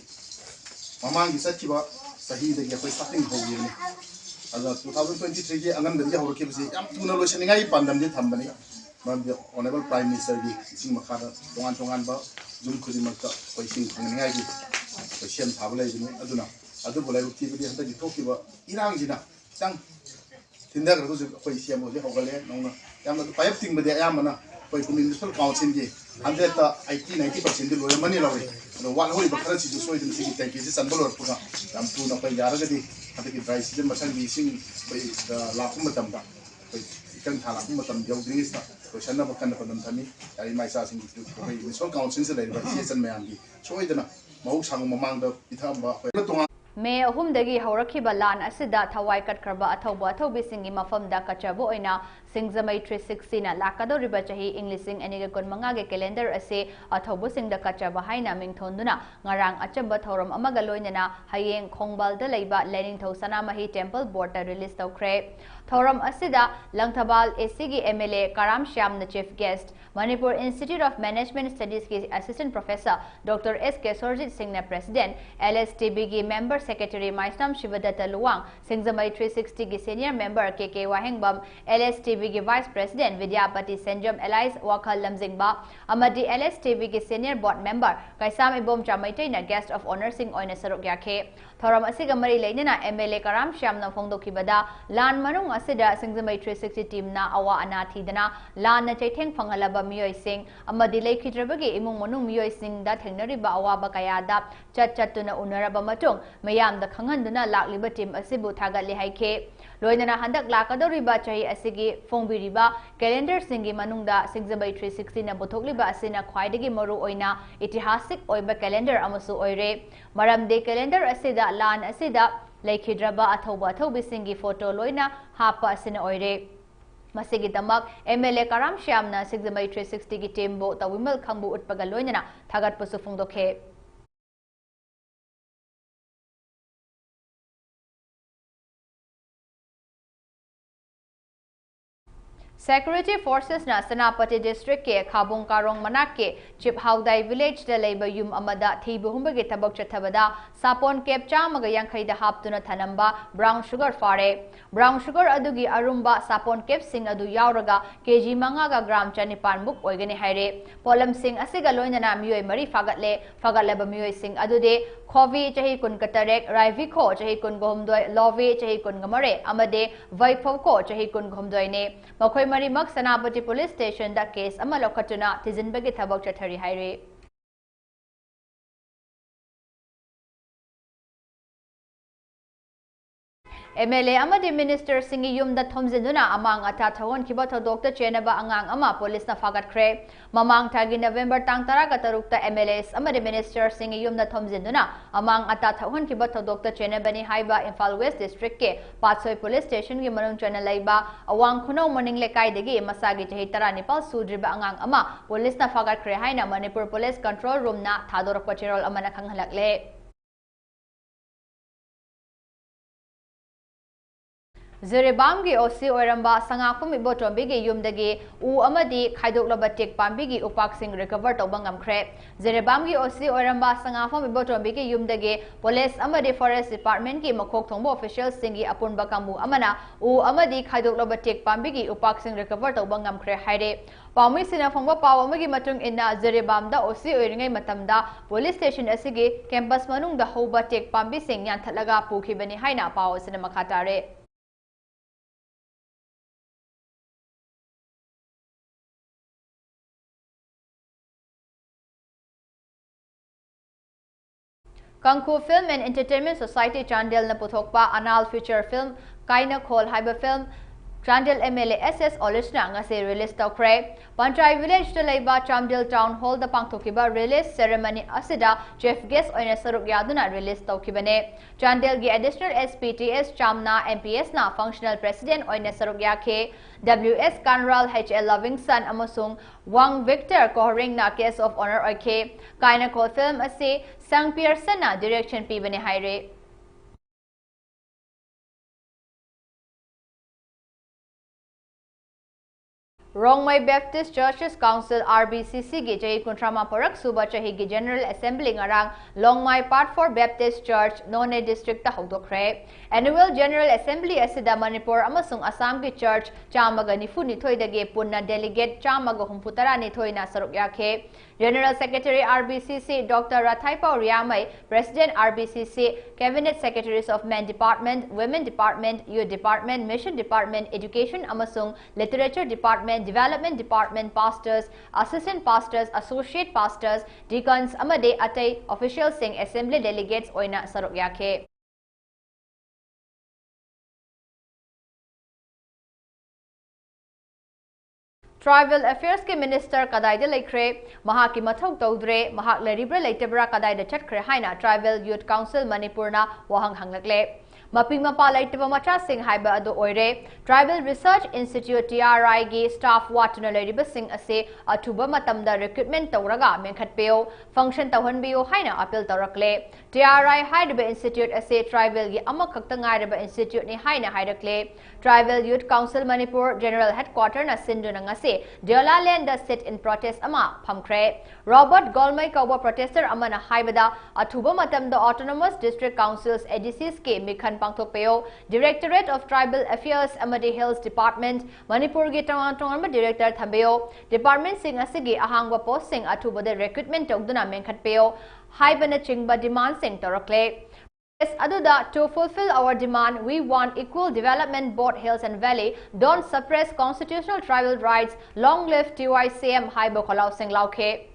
mamang gi sathiba sahi de koi starting ho gi ni ada 2023 gi angan de hor ke bisi yam tuna lo seningai pandam de thambani man the honorable prime minister gi sing makha da tongan ba jum khudi makta koi sing ngai gi koi CM thablai ni aduna adu bolai uti bi handa gi thoki ba irang jina tang tinda ga ko koi CM ho je hogale nong yam na pipe ting ba de yam na koi municipal council gi 180-90% de loya mani lawe no wan holi bakara chi so idin sigi tanki si sanbol or pura am tu na koi yara ga di ata ki dry season masang gi sing koi la kum matam da koi ikan thala kum matam jau dring sta koi sanna bakan na padam thami ai mai sa sing gi koi municipal council se le ba season mayam gi so idina mau sang mamang da itham ba koi tonga May ahumdagi haurakhiba lan asida thawai katkraba athobi mafamda kachabo oina Singzamai 360 na lakadoriba chahi Englising aniga kunmanga ge calendar ase athobu singda kachaba haina mingthonduna ngarang achamba thoram amaga loinana hayeng khongbal da leiba Lenin Thosana Mahi Temple Board ta release tawkhre thoram asida Langthabal ACG MLA Karam Shyam na chief guest Manipur Institute of Management Studies ki assistant professor Dr. S.K. Sorjit Singh na president LSTB ki member secretary Maisnam Shivadatta Luwang Singzamai 360 ki senior member KK Wahengbam LSTB ki vice president Vidyapati Senjam Elias Wakhal Lamjingba amadi LSTB ki senior board member Kaisam Ibom Chamaitai na guest of honor Singh oina saruk yakhe thoram asiga mari leinana MLA Karam Shyam na phongdokibada lan manung asida Singzamai 360 team na awa ana thidana lan na chaitheng phangalaba miyoi sing amadi leikhidrabagi imung manung miyoi sing da thengnariba awaba kayada chatuna unaraba matung mayam da khanghanduna lakliba team asibu thagatli haikhe loinana handak lakadoriba chahi asigi fongbiriba calendar singi manungda Singzamai 360 na bothokliba asina khwaidagi maru oina itihasik oiba calendar amasu oire maramde calendar asida lan asida leikhidraba athobi singi photo loina hapa asina oire Masigi damak MLA Karam Shyam na Singzamai 360 ki team bo tawimal khangbu utpaga loinana thagat pusu phongdokhe Security Forces na Senapati District ke Khabong Karong Manak ke Chip Haudai Village da leiba yum amada thibu humbagi tabak chathabada sapon kep chamaga yankhai da haptuna thanamba brown sugar fare brown sugar adugi arumba sapon kep sing adu yauraga kg manga ga gram chanipan muk oigani haire polam sing asiga loinana miyoi mari fagatleba miyoi sing adude Khovi chahi kun katarek Raivi kho chahi kun gomdoi Love chahi kun gamare amade Vaikpho ko chahi kun gomdoi ne makhoi mari mak Senapati Police Station da case ama lokhatuna tizinbagi thabak chathari haire MLA amadi Minister Singi Yumda Thomzinduna amang ata thawon kiba thodokta chenaba angang ama police na fagat khre mamang thagi November tang tara ka tarukta MLAs amadi Minister Singi Yumda Thomzinduna amang ata thawon kiba thodokta chenabani haiba Imphal West District ke Patsoi Police Station gi manung chana laiba awang khuno morning lekai degi masagi chahi tara nipal sudriba angang ama police na fagat khre haina Manipur Police Control Room na thadorakpa cherol amana khanghalakle Zerebam gi osi oiramba sangakpum ibotombi gi yumdagi u amadi khaidokloba tek pambi gi upak sing recover tawba ngamkhre. Zerebam gi osi oiramba sangakpum ibotombi gi yumdagi police amadi forest department gi makhok thongbo officials singi apunba kamu amana u amadi khaidokloba tek pambi gi upak sing recover tawba ngamkhre haire. Paumi sina phongba paw amagi matung inna Zerebam da osi oiringai matamda police station asigi campus manung da hoba tek pambi sing yan thalaga pukhibani haina paw sina makhatare. Kangku Film and Entertainment Society Chandel na puthokpa anal feature film Kaina Khol haiba film Chandel MLA SS Olishna ngase release tawkhre. Panchai village to leiba Chandel town hall da pangthokiba release ceremony asida chief guest oina saruk yaduna release tawkhibane. Chandel gi additional SPTS Chamna MPS na functional president oina saruk yakhe. WS Kanral HL Livingston amasung Wang Victor Kohring na case of honor oike. Kaina Khol film ase Sang Pearson na direction pibane haire. Rongmei Baptist Churches Council RBCC gi Jai Kuntrama Parak Suba Chahi gi General Assembly ngarang Longmai Part 4 Baptist Church None District ta hogdokre. Annual General Assembly asida Manipur amasung Assam gi Church chamaga nifu nithoi dagi punna delegate chamaga humputara nithoi na saruk yakhe. General Secretary RBCC Dr. Rathaipa Riamai, President RBCC, Cabinet Secretaries of Men Department, Women Department, Youth Department, Mission Department, Education Amasung, Literature Department, Development Department, Pastors, Assistant Pastors, Associate Pastors, Deacons, Amade Atay, Officials Sing Assembly Delegates Oina Saruk Yakhe. Tribal Affairs के minister कदाइदे लेख्रे महाकी मथौ तौद्रे महाक लरिब्रा लेटेब्रा कदाइदे चटख्रे हाइना ट्राइबल यूथ काउंसिल मणिपुरना वहंग हंगलकले मपिंग मपा लेटेबा मचा सिंह हाइबा अदो ओइरे ट्राइबल रिसर्च इंस्टीट्यूट TRI गी स्टाफ वाटना लेरिबा सिंह असे अथुबा मतमदा रिक्रूटमेंट तौरगा मेंखटपेयो फंक्शन तौहनबियो हाइना अपील तौरकले TRI हाइडबा इंस्टीट्यूट असे ट्राइबल गी अमखक्ता ngairबा इंस्टीट्यूट नि हाइना हाइरकले tribal youth council Manipur general headquarter ना सिंधुना ngase Deolaland da sit in protest ama phamkhre Robert Golmai kauba protester amana haibada athuba matamda autonomous district councils ADCs ke mikhan pangthokpeo Directorate of Tribal Affairs amadi Hills Department Manipur gi tawang director thambeo department sing asigi ahangwa post sing athuba de recruitment tawduna menkhatpeo haibana chingba demand sing torakle Aduda, to fulfill our demand, we want equal development both hills and valley. Don't suppress constitutional tribal rights. Long live TYCM Haibo Khalau Singh Lauke.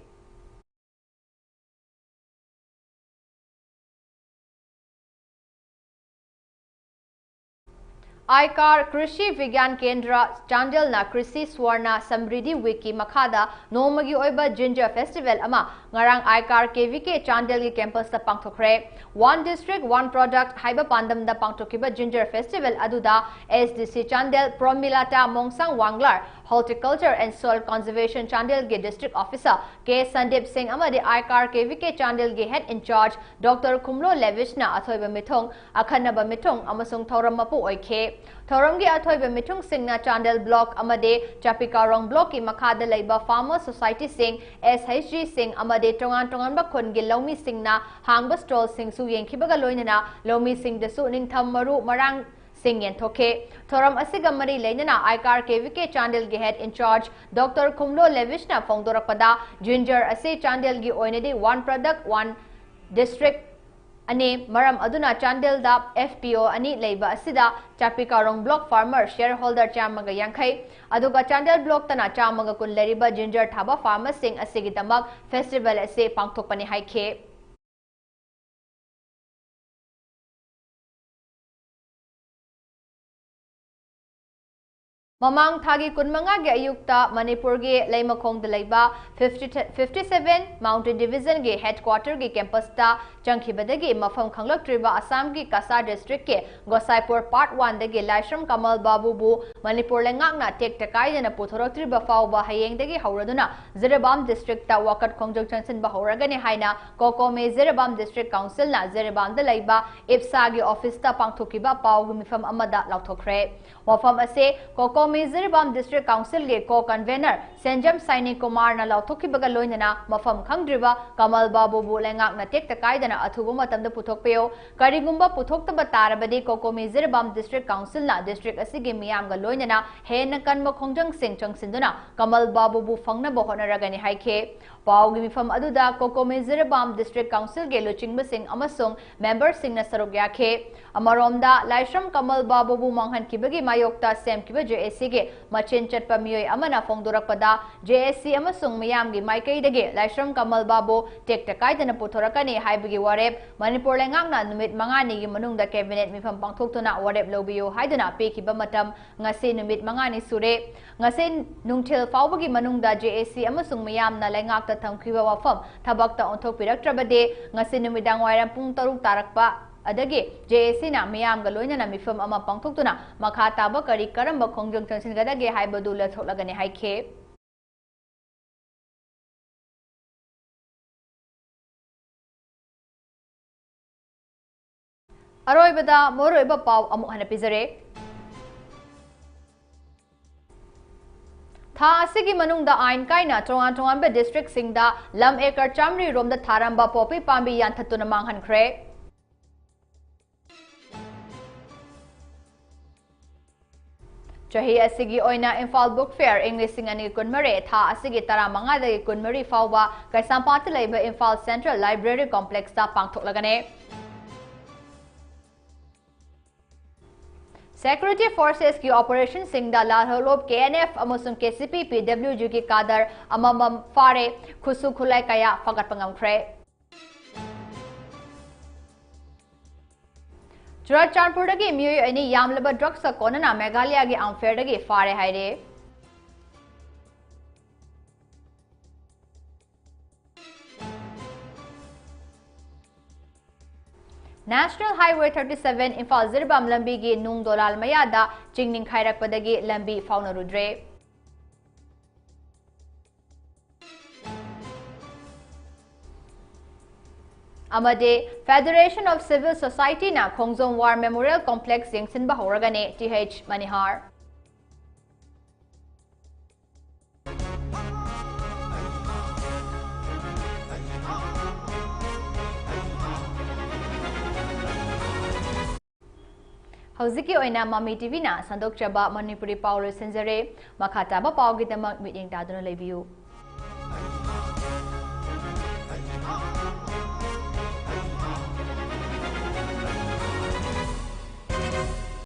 आयकार कृषि विज्ञान केंद्र चांडल ना कृषि स्वर्ण समृद्धि विकी मखादा नोमगी ओइबा जिंजर फेस्टिवल अमा ngarang आयकार केवीके चांडल की कैंपस ता पांगथोखरे वन डिस्ट्रिक्ट वन प्रोडक्ट हाइबा पांदम दा पांगथोकिबा जिंजर फेस्टिवल अदुदा SDC चांडल प्रोमिलाटा मोंगसांग वांगलर Horticulture and Soil Conservation Chandel ge District Officer K. Sandeep Singh amadi Aayakar KVK Chandel ge Head in Charge Dr. Kumlo Levish na athoiba mithong akhanaba mithong amasung thoram mapu oikhe thoram ge athoiba mithong sing na Chandel Block amade Chapikarong Block ki makhada leiba Farmer Society Singh SHG Singh amade tongan ba khon ge Lomi Singh na hangba stall Singh su yengkhibaga loinana Lomi Singh desu ningtham maru marang Singh Yentoke. Thoram Asigamari Lenana Aikar KVK Chandel ge Head in Charge Dr. Kumlo Levishna Fongdorapada Ginger Ase Chandel gi Oinedi one product one district Ane Maram Aduna Chandel da FPO Ani Leiba Asida Chapikarong Block Farmer Shareholder Chamaga Yankai Aduga Chandel Block Tana Chamaga Kun Leriba Ginger Thaba Farmer Singh Asigitamag Festival Ase Pangthokpani Haike Mamang thagi kunmanga ge ayukta Manipur ge Leimakhong Dalaiba 57 Mountain Division ge headquarter ge campus ta changkhibadagi mafam khanglaktriba Assam ge Kasa district ke Gosaipur part 1 dagi Laishram Kamal Babu bu Manipur lengakna tek takai jana puthoroktriba fawba hayeng dagi hauraduna Zirabam district ta wakat khongjok chansin ba hauragani haina Kokome Zirabam district council na Zirabam Dalaiba IPSA ge office ta pangthokiba pawgu mifam amada lauthokre wafam ase Kokome Zirabam District Council ge co-convener Senjam Saini Kumar na lautoki baga loinana mafam khangdriba Kamal Babu bu lengak na tek takaidana athubu matamda puthokpeo karigumba puthokta tarabadi Kokome Zirabam District Council na district asigi miyam ga loinana hena kanma khongjang sing changsinduna Kamal Babu bu fangna bo honaragani haike pawgi mifam aduda Kokome Zirabam District Council ge luchingba sing amasung member sing na saruk yakhe amaromda Laishram Kamal Babu bu manghan kibagi mayokta sem kiba JSC ge machin chatpa miyoi amana fongdorakpada JSC amasung miyamgi maikai Laishram Kamal Babu tek takaidana puthorakani haibagi warep Manipur lengakna numit mangani gi manungda cabinet mifam pangthoktuna warep lobiyo haiduna pekiba matam ngase numit mangani sure ngase nungthil fawbagi manungda JSC amasung miyamna lengakta thamkhiba wafam thabakta onthokpiraktrabade ngase numidang wairam pung 3 tarakpa adagi JSC na miyam ga loina na mifam ama pangthoktuna makha taba kari karamba khongjong changsin gadage haibadu la tholagani haikhe aroibada moroiba paw amu hana pizare tha asigi manungda ain kaina tongan be district singda lam ekar chamri romda tharamba popi pambi yanthatuna manghankhre Chahi asigi oina Imphal Book Fair English singani kunmare tha asigi tara manga dagi kunmari fawba Kaisampata laiba Imphal Central Library Complex ta pangthoklagane Security Forces ki operation singda larholop KNF amasung KCP PWG ki kadar amamam fare khusu khulai kaya fagat pangamkhre Churachandpur dagi miyoi ani yamlaba drugs sa konana Meghalaya gi Amphal dagi fare haire National Highway 37 Imphal Zirabam lambi gi nung dolal mayada chingning khairakpadagi lambi faunarudre Amade Federation of Civil Society na Khongjong War Memorial Complex yengsinba horagane TH Manihar Hauziki oina Mami TV na sandok chaba Manipuri Power Senjare Makata ba Pawgi damak meeting taduna lebiu